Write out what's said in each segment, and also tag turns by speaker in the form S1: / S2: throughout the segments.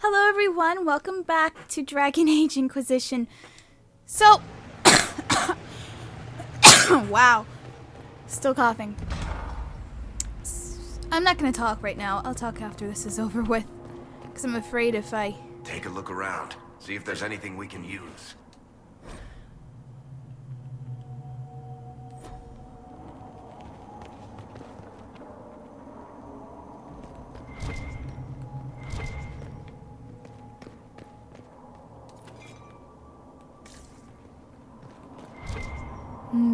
S1: Hello everyone, welcome back to Dragon Age Inquisition. So, wow, still coughing. I'm not gonna talk right now, I'll talk after this is over with. Because I'm afraid if I...
S2: Take a look around, see if there's anything we can use.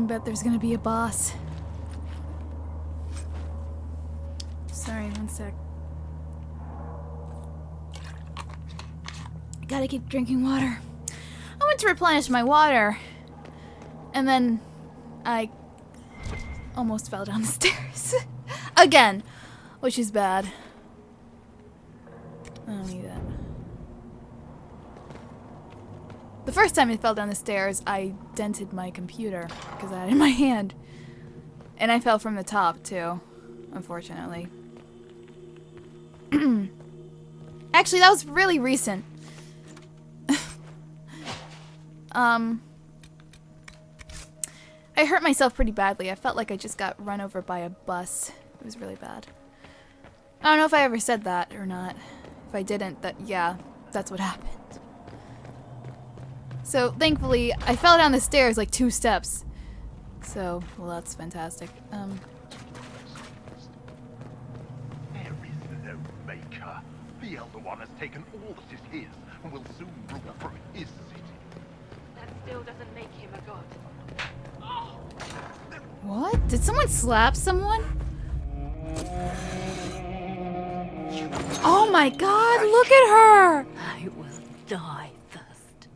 S1: Bet there's gonna be a boss. Sorry, one sec. I gotta keep drinking water. I went to replenish my water, and then I almost fell down the stairs. Again, which is bad. I don't need that. The first time I fell down the stairs, I dented my computer because I had it in my hand. And I fell from the top, too, unfortunately. Actually, that was really recent. I hurt myself pretty badly. I felt like I just got run over by a bus. It was really bad. I don't know if I ever said that or not. If I didn't, yeah, that's what happened. So, thankfully, I fell down the stairs like 2 steps. So, well, that's fantastic.
S3: There is no maker. The Elder One has taken all that is his, and will soon rule from his city.
S4: That still doesn't make him a god.
S1: What? Did someone slap someone? Oh my god, look at her!
S4: I will die first.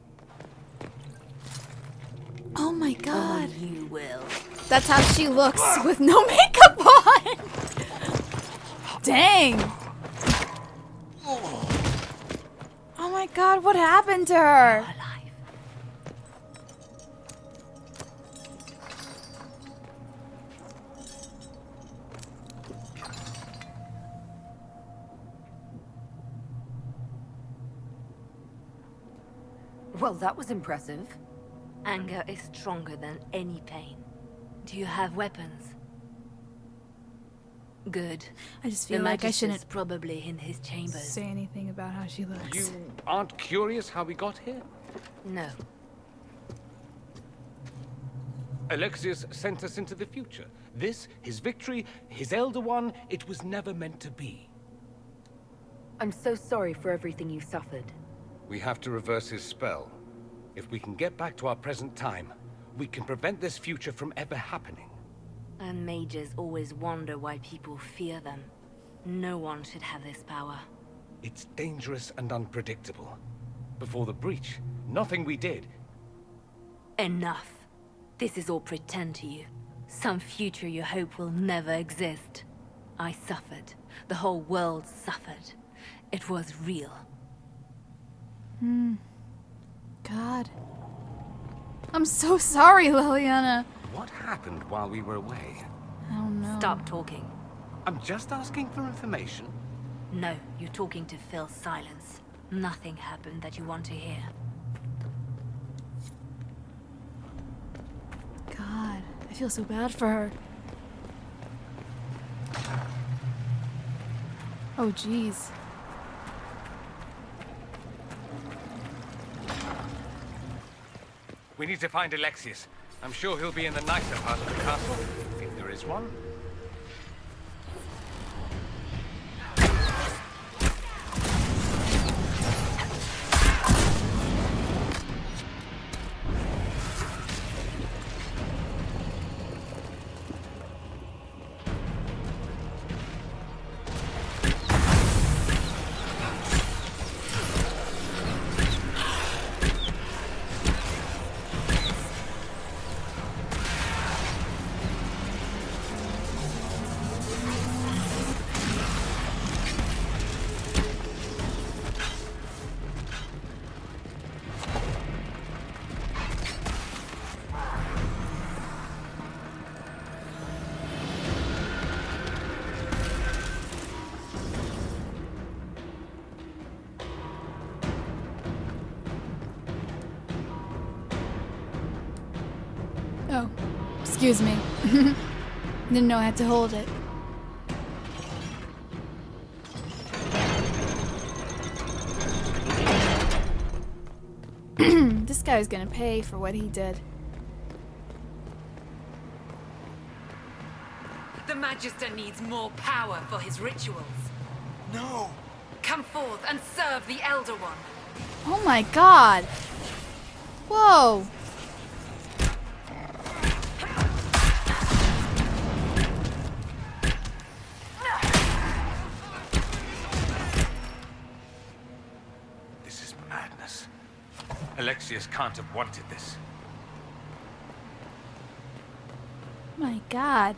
S1: Oh my god.
S4: Oh, you will.
S1: That's how she looks with no makeup on! Dang! Oh my god, what happened to her?
S4: Alive.
S5: Well, that was impressive.
S4: Anger is stronger than any pain. Do you have weapons? Good.
S1: I just
S4: The
S1: feel like I
S4: Magister's
S1: shouldn't
S4: probably in his chambers.
S1: say anything about how she looks.
S6: You aren't curious how we got here?
S4: No.
S6: Alexius sent us into the future. This, his victory, his Elder One, it was never meant to be.
S5: I'm so sorry for everything you suffered.
S6: We have to reverse his spell. If we can get back to our present time, we can prevent this future from ever happening.
S4: And mages always wonder why people fear them. No one should have this power.
S6: It's dangerous and unpredictable. Before the breach, nothing we did.
S4: Enough. This is all pretend to you. Some future you hope will never exist. I suffered. The whole world suffered. It was real.
S1: God. I'm so sorry, Liliana.
S6: What happened while we were away?
S1: I don't know.
S4: Stop talking.
S6: I'm just asking for information.
S4: No, you're talking to fill silence. Nothing happened that you want to hear.
S1: God, I feel so bad for her. Oh, jeez.
S6: We need to find Alexius. I'm sure he'll be in the nicer part of the castle, if there is one.
S1: Excuse me. Didn't know I had to hold it. This guy's gonna pay for what he did.
S7: The Magister needs more power for his rituals.
S2: No!
S7: Come forth and serve the Elder One.
S1: Oh my god! Whoa!
S6: This is madness. Alexius can't have wanted this.
S1: My god.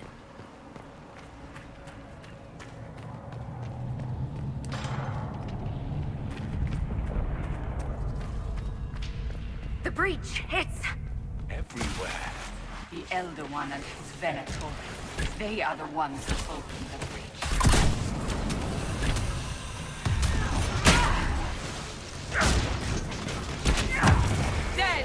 S7: The breach, it's...
S6: Everywhere.
S8: The Elder One and his Venator. They are the ones who opened the breach.
S7: dead!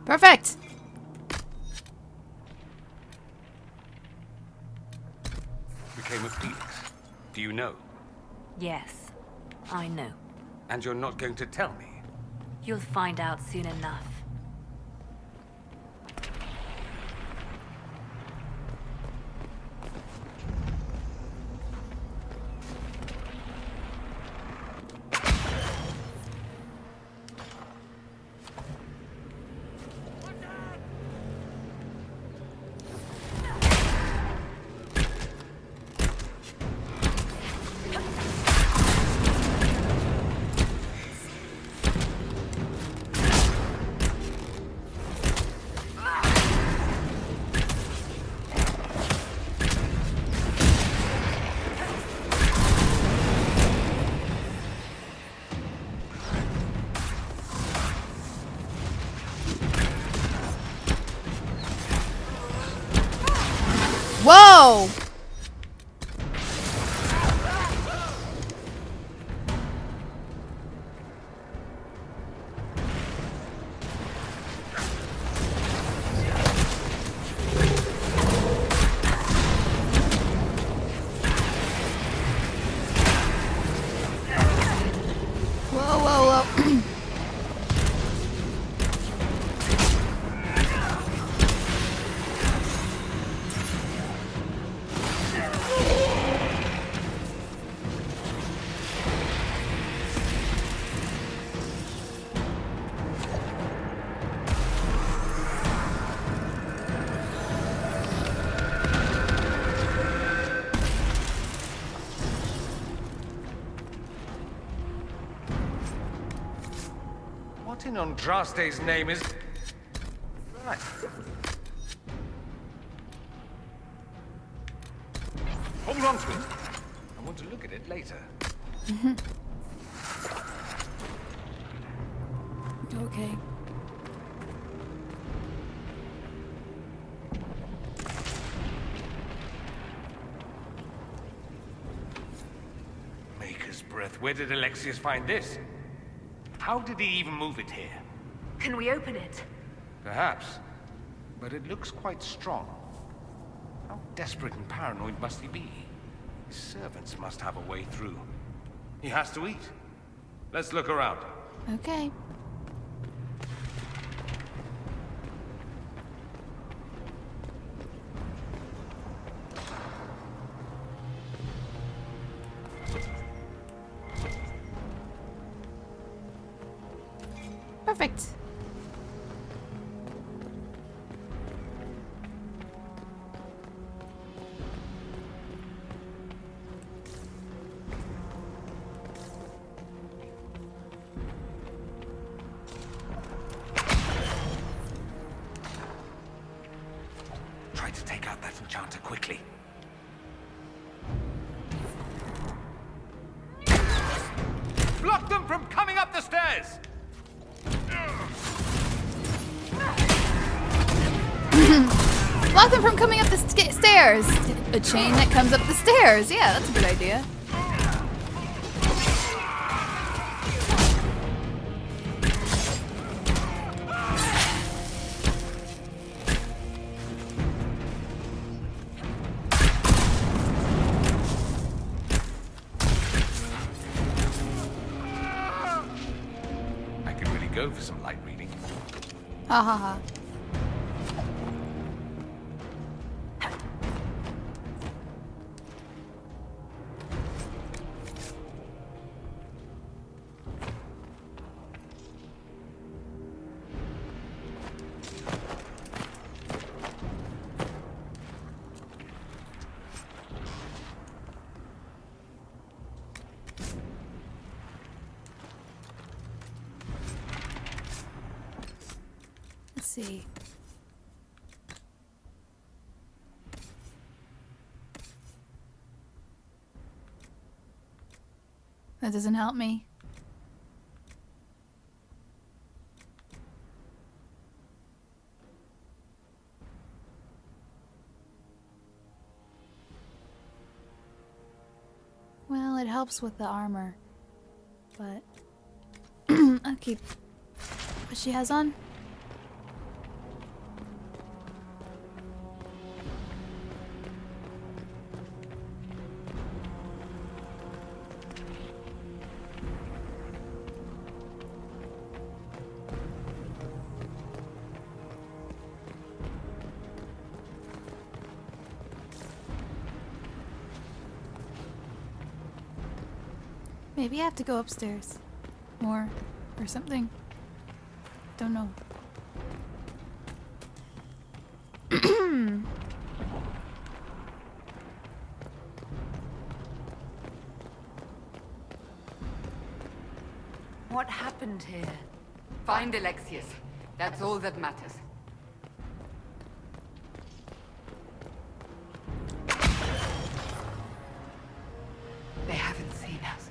S1: Perfect!
S6: Became of Felix. Do you know?
S4: Yes, I know.
S6: And you're not going to tell me?
S4: You'll find out soon enough.
S1: Whoa! Whoa, whoa, whoa.
S6: What in Andraste's name is... Right. Hold on to it. I want to look at it later.
S1: Okay.
S6: Maker's breath. Where did Alexius find this? How did he even move it here?
S5: Can we open it?
S6: Perhaps. But it looks quite strong. How desperate and paranoid must he be? His servants must have a way through. He has to eat. Let's look around.
S1: Okay. Perfect.
S6: Try to take out that enchanter quickly. Block them from coming up the stairs!
S1: Block them from coming up the stairs. A chain that comes up the stairs. Yeah, that's a good idea.
S6: I could really go for some light reading.
S1: Ha ha ha. Let's see. That doesn't help me. Well, it helps with the armor, but I'll keep what she has on. Maybe I have to go upstairs more or something. Don't know.
S8: What happened here? Find Alexius. That's all that matters. They haven't seen us.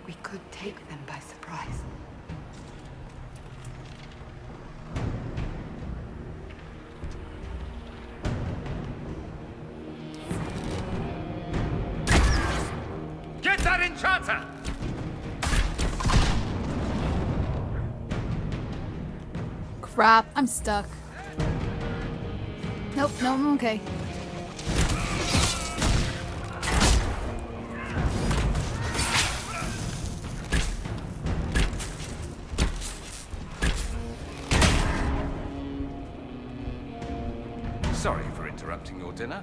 S8: We could take them by surprise.
S6: Get that enchanter!
S1: Crap, I'm stuck. Nope, no, I'm okay.
S6: Sorry for interrupting your dinner.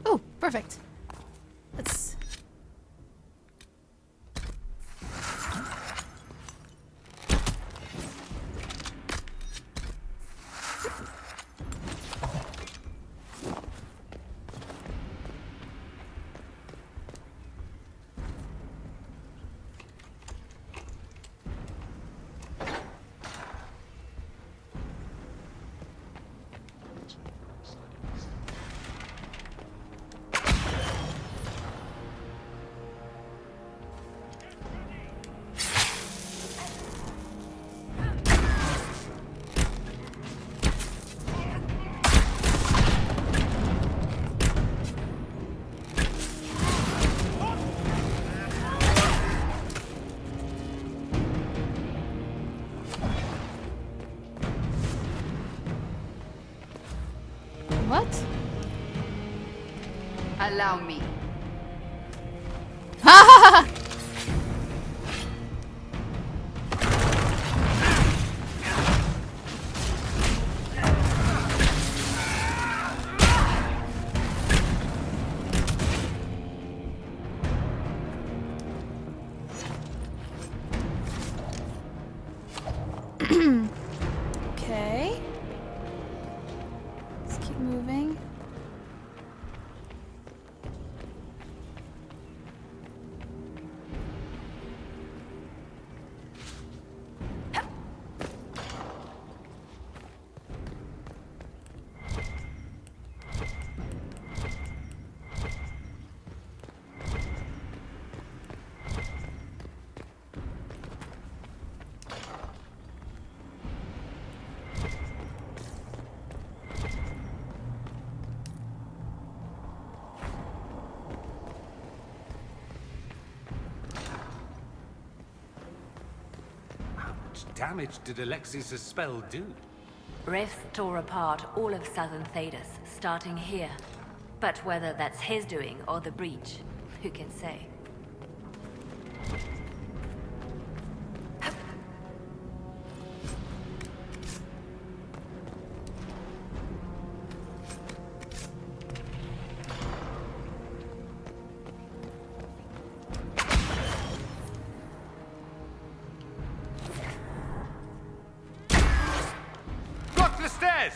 S1: Oh, perfect. Let's What?
S8: Allow me.
S1: Ha ha ha! Okay. Let's keep moving.
S6: How much damage did Alexius' spell do?
S4: Rifts tore apart all of southern Thedas, starting here. But whether that's his doing or the breach, who can say?
S6: Go up the stairs!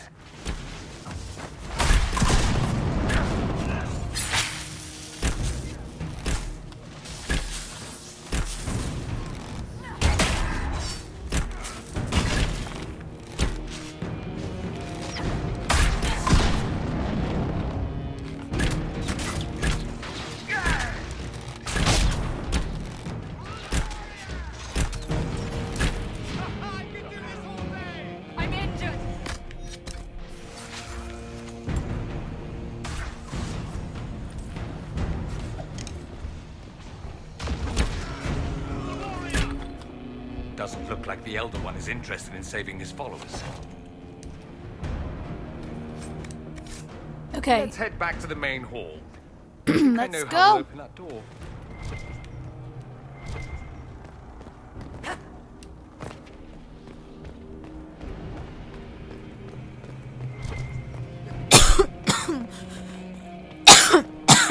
S8: I'm injured.
S6: Doesn't look like the Elder One is interested in saving his followers.
S1: Okay,
S6: Let's head back to the main hall. I know
S1: let's
S6: how
S1: go.
S6: to open that door.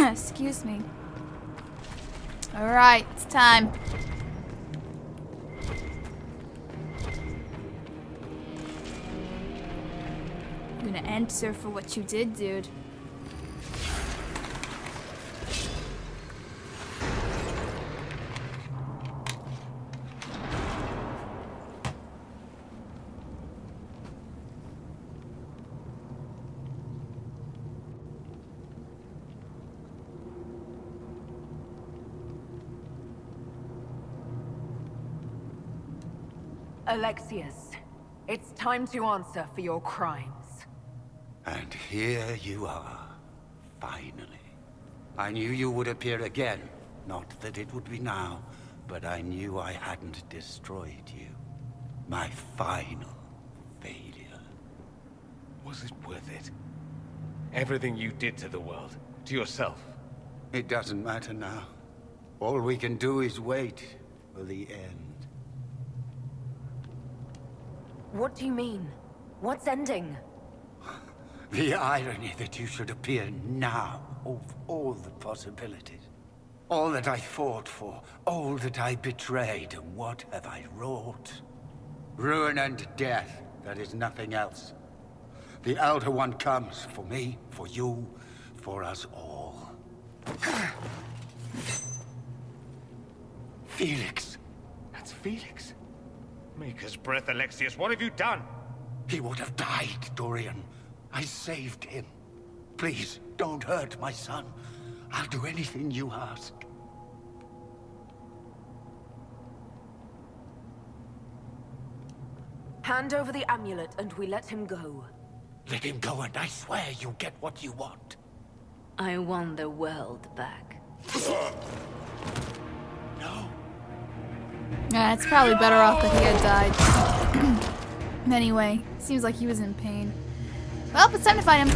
S1: Excuse me. Alright, it's time. I'm gonna answer for what you did, dude.
S5: Alexius, it's time to answer for your crimes.
S9: And here you are, finally. I knew you would appear again. Not that it would be now, but I knew I hadn't destroyed you. My final failure.
S6: Was it worth it? Everything you did to the world, to yourself.
S9: It doesn't matter now. All we can do is wait for the end.
S5: What do you mean? What's ending?
S9: The irony that you should appear now, of all the possibilities. All that I fought for, all that I betrayed, and what have I wrought? Ruin and death, that is nothing else. The Elder One comes for me, for you, for us all. Felix.
S6: That's Felix. Maker's breath, Alexius, what have you done?
S9: He would have died, Dorian. I saved him. Please, don't hurt my son. I'll do anything you ask.
S5: Hand over the amulet and we let him go.
S9: Let him go and I swear you'll get what you want.
S4: I want the world back.
S9: No.
S1: Yeah, it's probably better off that he had died. Anyway, seems like he was in pain. Well, it's time to fight him.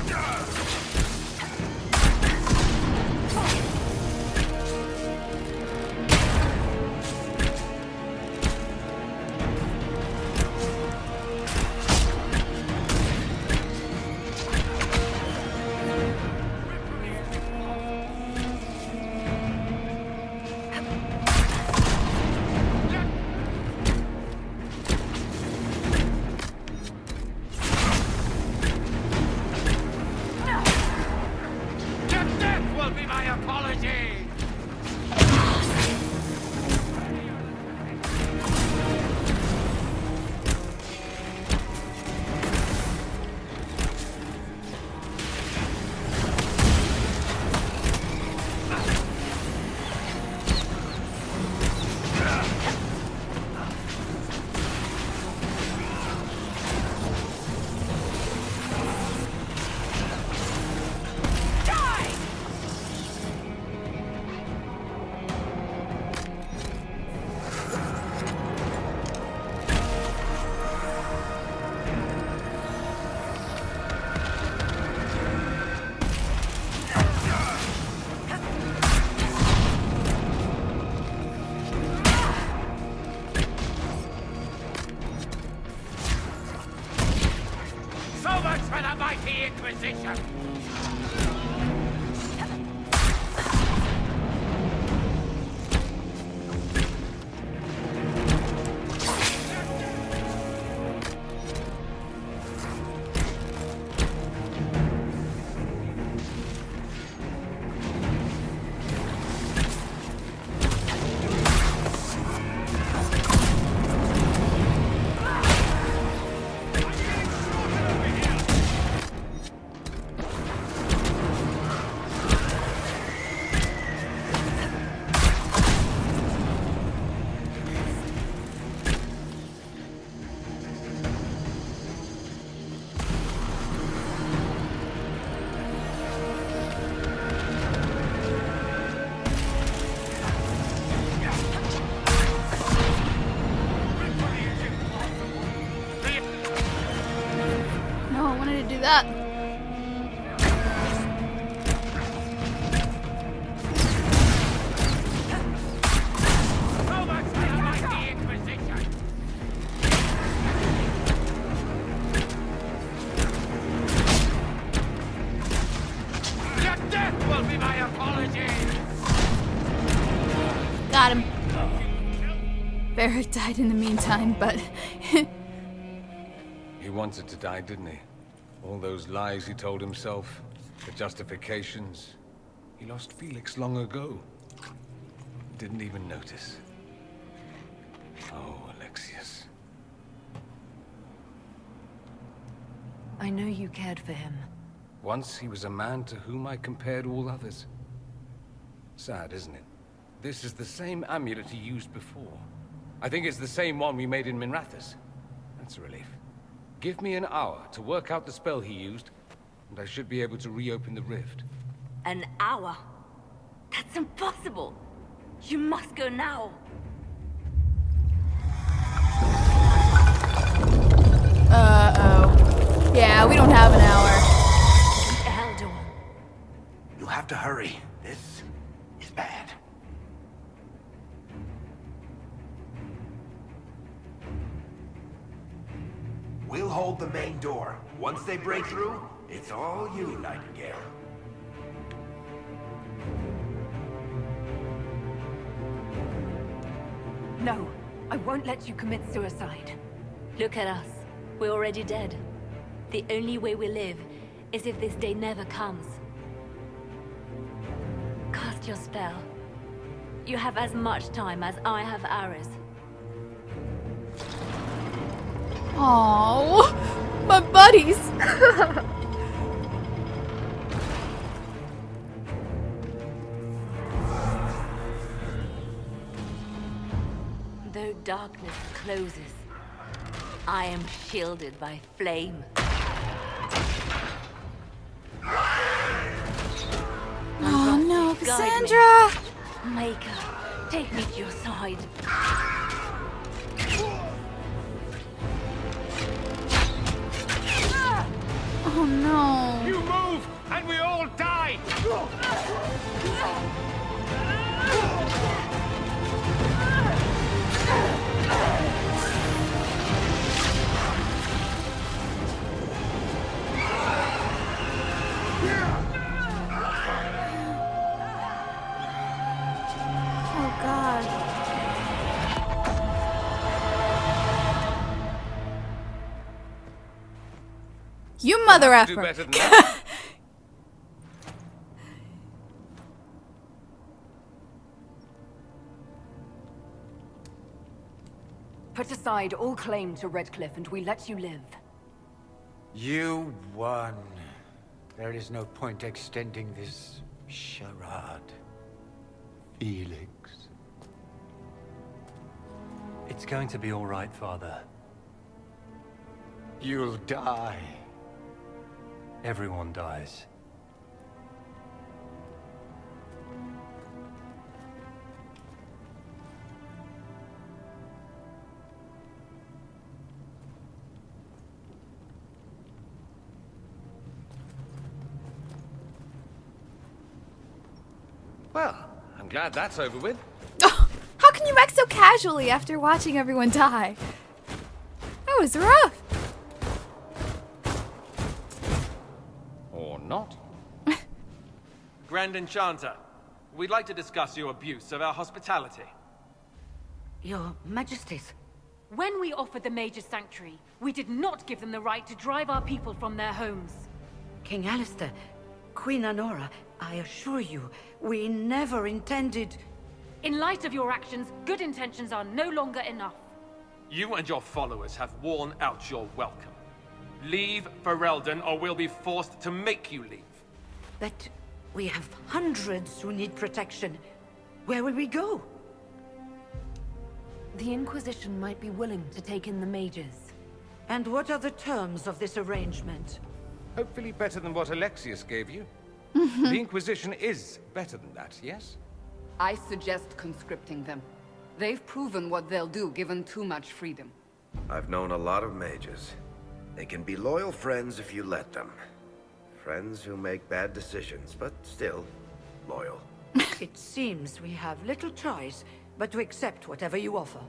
S6: So much for the mighty Inquisition!
S1: No, I wanted to do that.
S6: So much for the mighty Inquisition! Your death will be my apology!
S1: Got him. Barrick died in the meantime, but
S6: He wanted to die, didn't he? All those lies he told himself, the justifications. He lost Felix long ago. Didn't even notice. Oh, Alexius.
S5: I know you cared for him.
S6: Once he was a man to whom I compared all others. Sad, isn't it? This is the same amulet he used before. I think it's the same one we made in Minrathous. That's a relief. Give me an hour to work out the spell he used, and I should be able to reopen the rift.
S4: An hour? That's impossible! You must go now!
S1: uh-oh. Yeah, we don't have an hour.
S4: Eldor.
S2: You'll have to hurry. This is bad. We'll hold the main door. Once they break through, it's all you, Nightingale.
S5: No, I won't let you commit suicide.
S4: Look at us. We're already dead. The only way we live is if this day never comes. Cast your spell. You have as much time as I have hours.
S1: Oh, my buddies.
S4: Though darkness closes, I am shielded by flame.
S1: Oh no,
S4: Guide me.
S1: Cassandra!
S4: Maker, take me to your side.
S1: Oh no.
S6: You move, and we all die!
S1: Oh god. You mother
S6: Do
S1: effer.
S6: better than that.
S5: Put aside all claim to Redcliffe and we let you live.
S9: You won. There is no point extending this charade. Felix.
S10: It's going to be all right, Father.
S9: You'll die.
S10: Everyone dies.
S6: Well, I'm glad that's over with.
S1: Oh, how can you act so casually after watching everyone die? That was rough.
S6: Or not.
S11: Grand Enchanter, we'd like to discuss your abuse of our hospitality.
S8: Your Majesties.
S12: When we offered the Mage's Sanctuary, we did not give them the right to drive our people from their homes.
S8: King Alistair, Queen Anora, I assure you, we never intended...
S12: In light of your actions, good intentions are no longer enough.
S11: You and your followers have worn out your welcome. Leave Ferelden, or we'll be forced to make you leave.
S8: But we have hundreds who need protection. Where will we go?
S5: The Inquisition might be willing to take in the mages.
S8: And what are the terms of this arrangement?
S6: Hopefully better than what Alexius gave you. The Inquisition is better than that, yes?
S13: I suggest conscripting them. They've proven what they'll do given too much freedom.
S2: I've known a lot of mages. They can be loyal friends if you let them. Friends who make bad decisions, but still loyal.
S8: It seems we have little choice but to accept whatever you offer.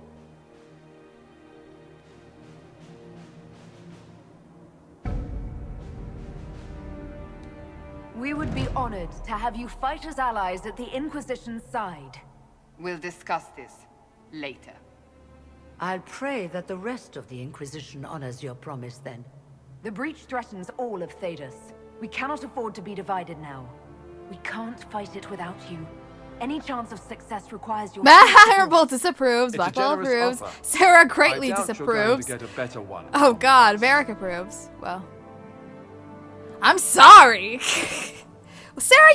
S5: We would be honored to have you fight as allies at the Inquisition's side.
S13: We'll discuss this later.
S8: I'll pray that the rest of the Inquisition honors your promise then.
S5: The breach threatens all of Thedas. We cannot afford to be divided now. We can't fight it without you. Any chance of success requires your...
S1: Hannibal disapproves,
S11: It's a
S1: Blackwell
S11: generous
S1: approves,
S11: offer.
S1: Sarah greatly
S11: I doubt you're going
S1: disapproves.
S11: to get a better one.
S1: Oh god, Varric approves. Well, I'm sorry. Well, Sarah,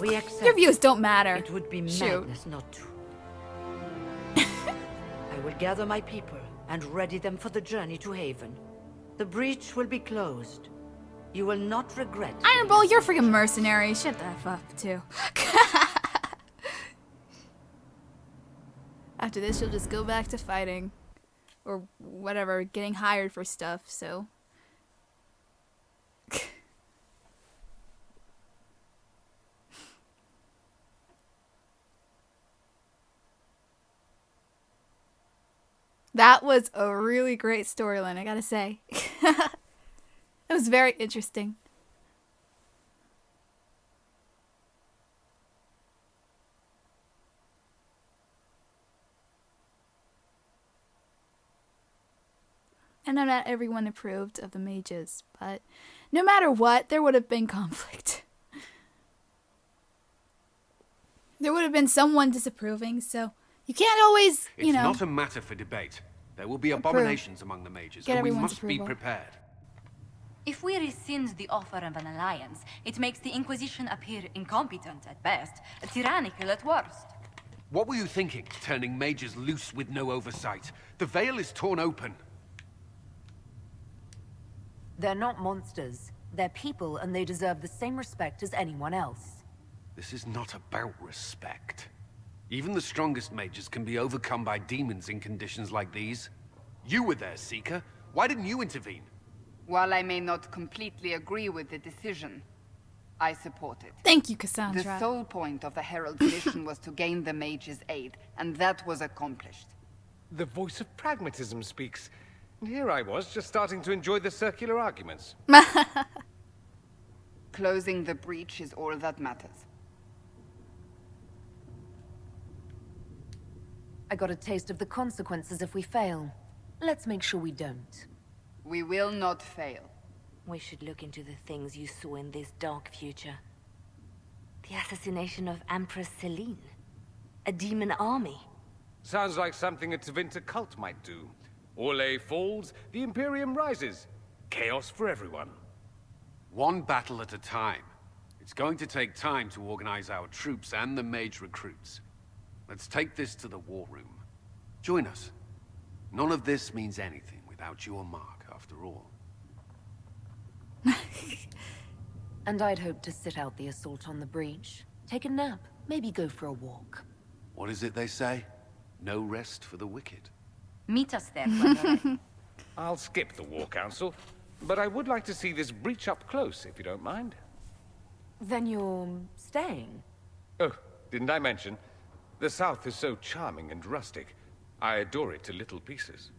S8: We accept.
S1: your views don't matter.
S8: It would be
S1: Shoot.
S8: madness not to. I will gather my people and ready them for the journey to Haven. The breach will be closed. You will not regret.
S1: Iron Bull, you're freaking mercenary. Shut the F up, too. After this, you'll just go back to fighting. Or whatever, getting hired for stuff, so... That was a really great storyline, I gotta say. It was very interesting. And not everyone approved of the mages, but no matter what, there would have been conflict. There would have been someone disapproving, so you can't always, you
S6: It's
S1: know...
S6: not a matter for debate. There will be abominations among the mages,
S1: Get
S6: and we
S1: everyone's
S6: must be
S1: approval.
S6: prepared.
S4: If we rescind the offer of an alliance, it makes the Inquisition appear incompetent at best, tyrannical at worst.
S6: What were you thinking, turning mages loose with no oversight? The veil is torn open.
S5: They're not monsters. They're people, and they deserve the same respect as anyone else.
S6: This is not about respect. Even the strongest mages can be overcome by demons in conditions like these. You were there, Seeker. Why didn't you intervene?
S13: While I may not completely agree with the decision, I support it.
S1: Thank you,
S13: The
S1: Cassandra.
S13: sole point of the Herald's mission was to gain the mage's aid, and that was accomplished.
S6: The voice of pragmatism speaks. And here I was, just starting to enjoy the circular arguments.
S13: Closing the breach is all that matters.
S5: I got a taste of the consequences if we fail. Let's make sure we don't.
S13: We will not fail.
S4: We should look into the things you saw in this dark future. The assassination of Empress Celine. A demon army.
S6: Sounds like something a Tevinter cult might do. Orlais falls, the Imperium rises. Chaos for everyone.
S14: One battle at a time. It's going to take time to organize our troops and the mage recruits. Let's take this to the war room. Join us. None of this means anything without your mark, after all.
S5: And I'd hoped to sit out the assault on the breach. Take a nap, maybe go for a walk.
S14: What is it they say? No rest for the wicked.
S13: Meet us there when you're ready.
S6: I'll skip the war council, but I would like to see this breach up close, if you don't mind.
S5: Then you're staying?
S6: Oh, didn't I mention? The South is so charming and rustic. I adore it to little pieces.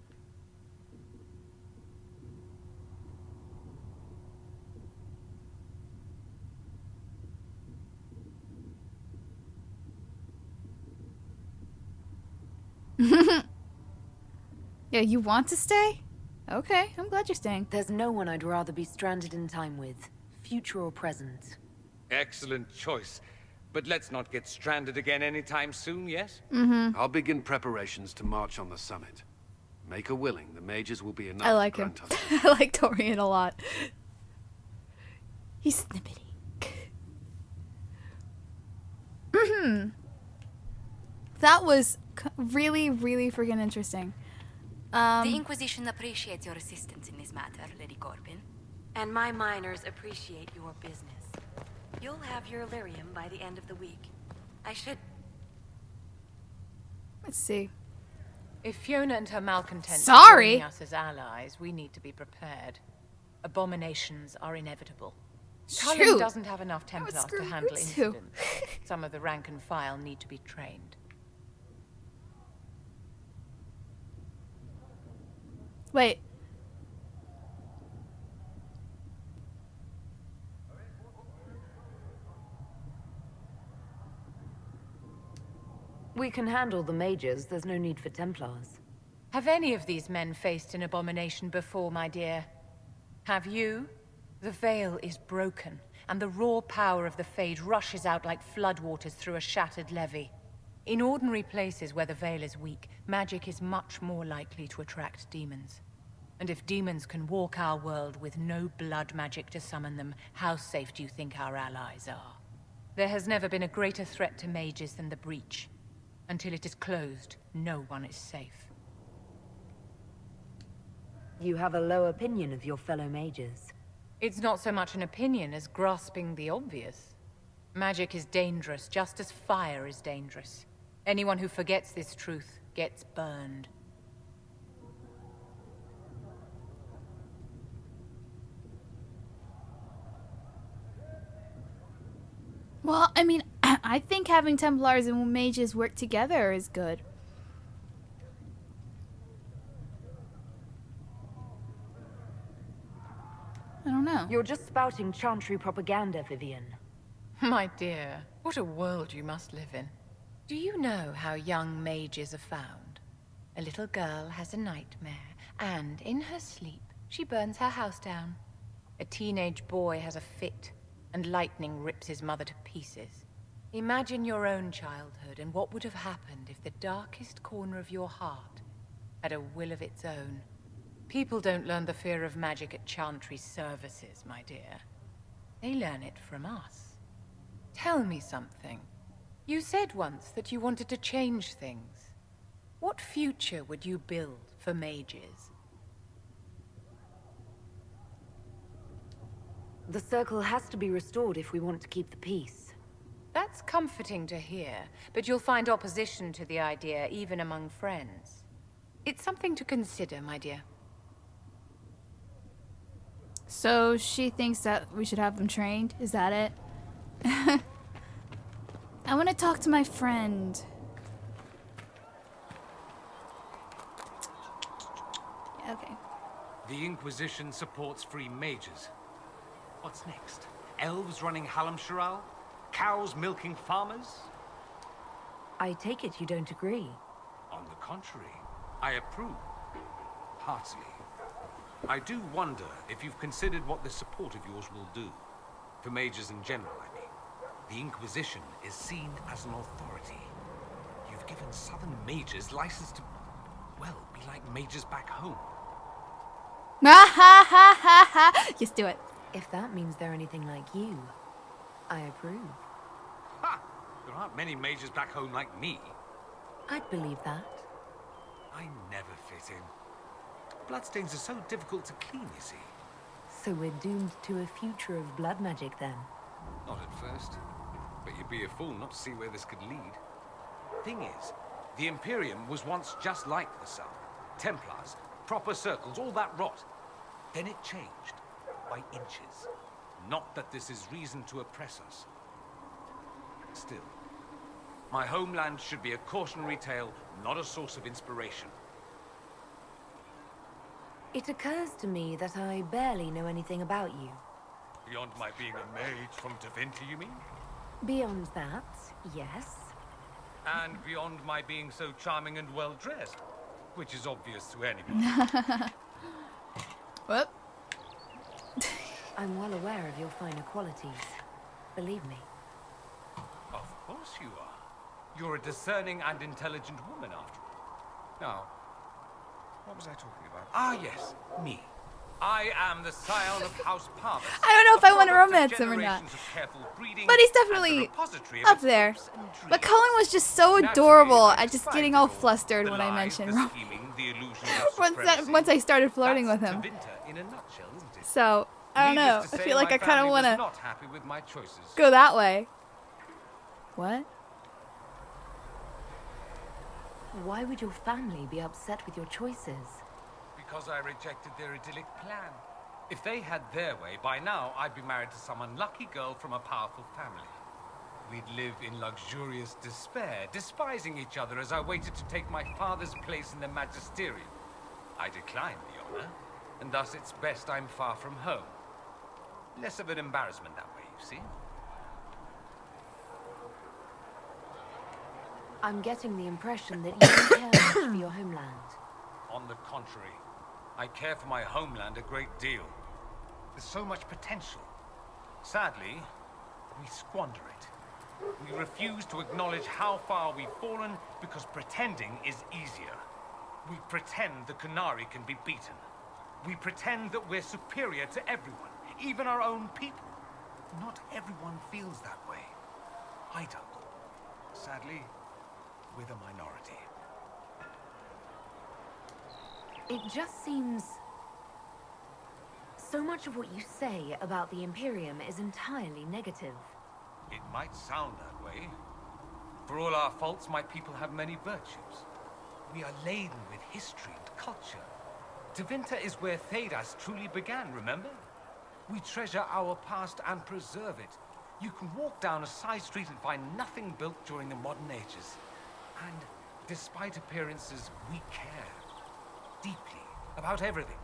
S1: Yeah, you want to stay? Okay, I'm glad you're staying.
S5: There's no one I'd rather be stranded in time with, future or present.
S6: Excellent choice. But let's not get stranded again anytime soon, yes?
S14: I'll begin preparations to march on the summit. Make her willing, the mages will be enough
S1: I like
S14: to
S1: him.
S14: grant us.
S1: I like Dorian a lot. He's snippety. That was really, really freaking interesting.
S15: The Inquisition appreciates your assistance in this matter, Lady Corbin. And my miners appreciate your business. You'll have your lyrium by the end of the week. I should...
S1: Let's see.
S12: If Fiona and her malcontents are
S1: Sorry.
S12: joining us as allies, we need to be prepared. Abominations are inevitable. Cullen
S1: Shoot.
S12: doesn't have enough Templars
S1: screw
S12: to
S1: you
S12: handle
S1: too.
S12: incidents. Some of the rank and file need to be trained.
S1: Wait.
S5: We can handle the mages, there's no need for Templars.
S12: Have any of these men faced an abomination before, my dear? Have you? The veil is broken, and the raw power of the Fade rushes out like floodwaters through a shattered levee. In ordinary places where the veil is weak, magic is much more likely to attract demons. And if demons can walk our world with no blood magic to summon them, how safe do you think our allies are? There has never been a greater threat to mages than the breach. Until it is closed, no one is safe.
S5: You have a low opinion of your fellow mages.
S12: It's not so much an opinion as grasping the obvious. Magic is dangerous, just as fire is dangerous. Anyone who forgets this truth gets burned.
S1: Well, I mean, I think having Templars and mages work together is good. I don't know.
S5: You're just spouting Chantry propaganda, Vivian.
S12: My dear, what a world you must live in. Do you know how young mages are found? A little girl has a nightmare, and in her sleep, she burns her house down. A teenage boy has a fit, and lightning rips his mother to pieces. Imagine your own childhood and what would have happened if the darkest corner of your heart had a will of its own. People don't learn the fear of magic at Chantry's services, my dear. They learn it from us. Tell me something. You said once that you wanted to change things. What future would you build for mages?
S5: The circle has to be restored if we want to keep the peace.
S12: That's comforting to hear, but you'll find opposition to the idea even among friends. It's something to consider, my dear.
S1: So she thinks that we should have them trained? Is that it? I want to talk to my friend. Yeah, okay.
S6: The Inquisition supports free mages. What's next? Elves running Halamsharal? Cows milking farmers?
S5: I take it you don't agree.
S6: On the contrary, I approve. Heartily. I do wonder if you've considered what this support of yours will do. For mages in general, I mean. The Inquisition is seen as an authority. You've given southern mages license to, well, be like mages back home.
S1: Ha ha ha ha ha! Just do it.
S5: If that means they're anything like you, I approve.
S6: Ha! There aren't many mages back home like me.
S5: I'd believe that.
S6: I never fit in. Bloodstains are so difficult to clean, you see.
S5: So we're doomed to a future of blood magic then?
S6: Not at first. But you'd be a fool not to see where this could lead. Thing is, the Imperium was once just like the South. Templars, proper circles, all that rot. Then it changed. By inches. Not that this is reason to oppress us. Still, my homeland should be a cautionary tale, not a source of inspiration.
S5: It occurs to me that I barely know anything about you.
S6: Beyond my being a mage from Tevinter, you mean?
S5: Beyond that, yes.
S6: And beyond my being so charming and well-dressed, which is obvious to anyone.
S1: Whoop.
S5: I'm well aware of your finer qualities. Believe me.
S6: Of course you are. You're a discerning and intelligent woman, after all. Now, what was I talking about? Ah, yes, me. I am the scion of House Parvis.
S1: I don't know if I want to romance him or not. But he's definitely up there. But Cullen was just so adorable at just getting all flustered when I mentioned romance. Once I started flirting with him. So, I don't know. I feel like I kind of want to go that way. What?
S5: Why would your family be upset with your choices?
S6: Because I rejected their idyllic plan. If they had their way, by now I'd be married to some unlucky girl from a powerful family. We'd live in luxurious despair, despising each other as I waited to take my father's place in the magisterium. I declined the honor, and thus it's best I'm far from home. Less of an embarrassment that way, you see?
S5: I'm getting the impression that you don't care much for your homeland.
S6: On the contrary, I care for my homeland a great deal. There's so much potential. Sadly, we squander it. We refuse to acknowledge how far we've fallen because pretending is easier. We pretend the Qunari can be beaten. We pretend that we're superior to everyone, even our own people. Not everyone feels that way. I don't. Sadly, we're the minority.
S5: It just seems... So much of what you say about the Imperium is entirely negative.
S6: It might sound that way. For all our faults, my people have many virtues. We are laden with history and culture. Tevinter is where Thedas truly began, remember? We treasure our past and preserve it. You can walk down a side street and find nothing built during the modern ages. And despite appearances, we care. Deeply, about everything.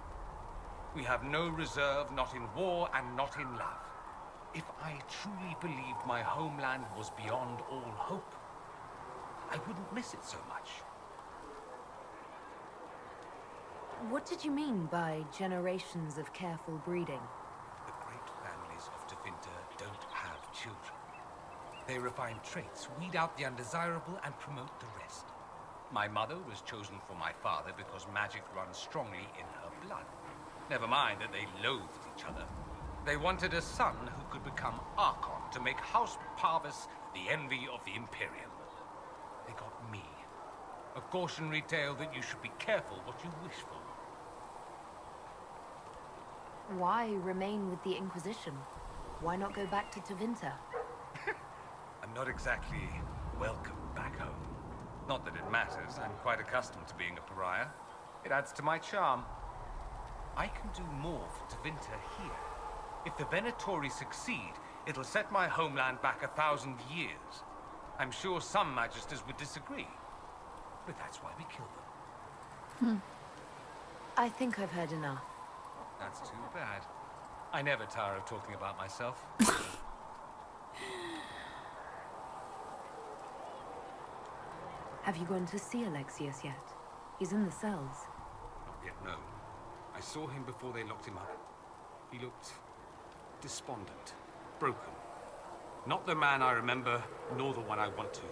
S6: We have no reserve, not in war and not in love. If I truly believed my homeland was beyond all hope, I wouldn't miss it so much.
S5: What did you mean by generations of careful breeding?
S6: The great families of Tevinter don't have children. They refine traits, weed out the undesirable, and promote the rest. My mother was chosen for my father because magic runs strongly in her blood. Never mind that they loathed each other. They wanted a son who could become Archon to make House Parvis the envy of the Imperium. They got me. A cautionary tale that you should be careful what you wish for.
S5: Why remain with the Inquisition? Why not go back to Tevinter?
S6: I'm not exactly welcome back home. Not that it matters. I'm quite accustomed to being a pariah. It adds to my charm. I can do more for Tevinter here. If the Venatori succeed, it'll set my homeland back 1,000 years. I'm sure some magisters would disagree, but that's why we kill them.
S5: I think I've heard enough.
S6: That's too bad. I never tire of talking about myself.
S5: Have you gone to see Alexius yet? He's in the cells.
S6: Not yet, no. I saw him before they locked him up. He looked despondent, broken. Not the man I remember, nor the one I want to.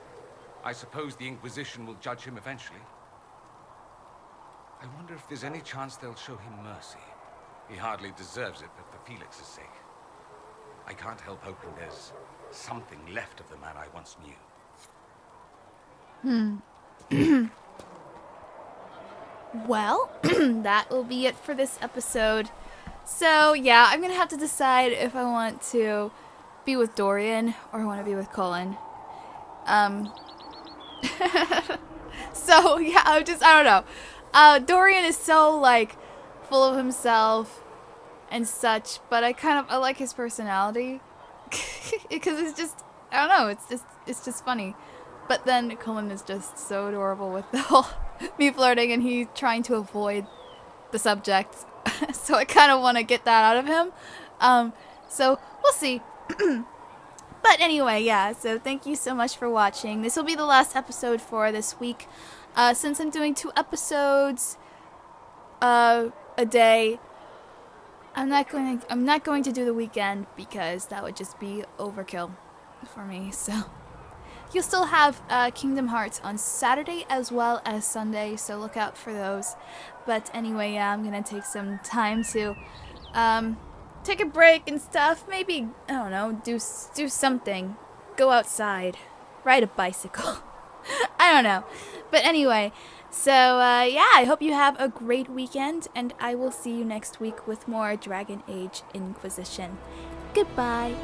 S6: I suppose the Inquisition will judge him eventually. I wonder if there's any chance they'll show him mercy. He hardly deserves it, but for Felix's sake. I can't help hoping there's something left of the man I once knew.
S1: Well, that will be it for this episode. So, yeah, I'm gonna have to decide if I want to be with Dorian or I want to be with Cullen. So, yeah, I don't know. Dorian is so, like, full of himself and such, but I like his personality. Because it's just, I don't know, it's just funny. But then Cullen is just so adorable with the whole me flirting and he trying to avoid the subject. So I kind of want to get that out of him. So we'll see. But anyway, yeah, so thank you so much for watching. This will be the last episode for this week. Since I'm doing 2 episodes a day, I'm not going to do the weekend because that would just be overkill for me. So you'll still have Kingdom Hearts on Saturday as well as Sunday, so look out for those. But anyway, yeah, I'm gonna take some time to take a break and stuff. Maybe, I don't know, do something. Go outside. Ride a bicycle. I don't know. But anyway, so yeah, I hope you have a great weekend, and I will see you next week with more Dragon Age Inquisition. Goodbye.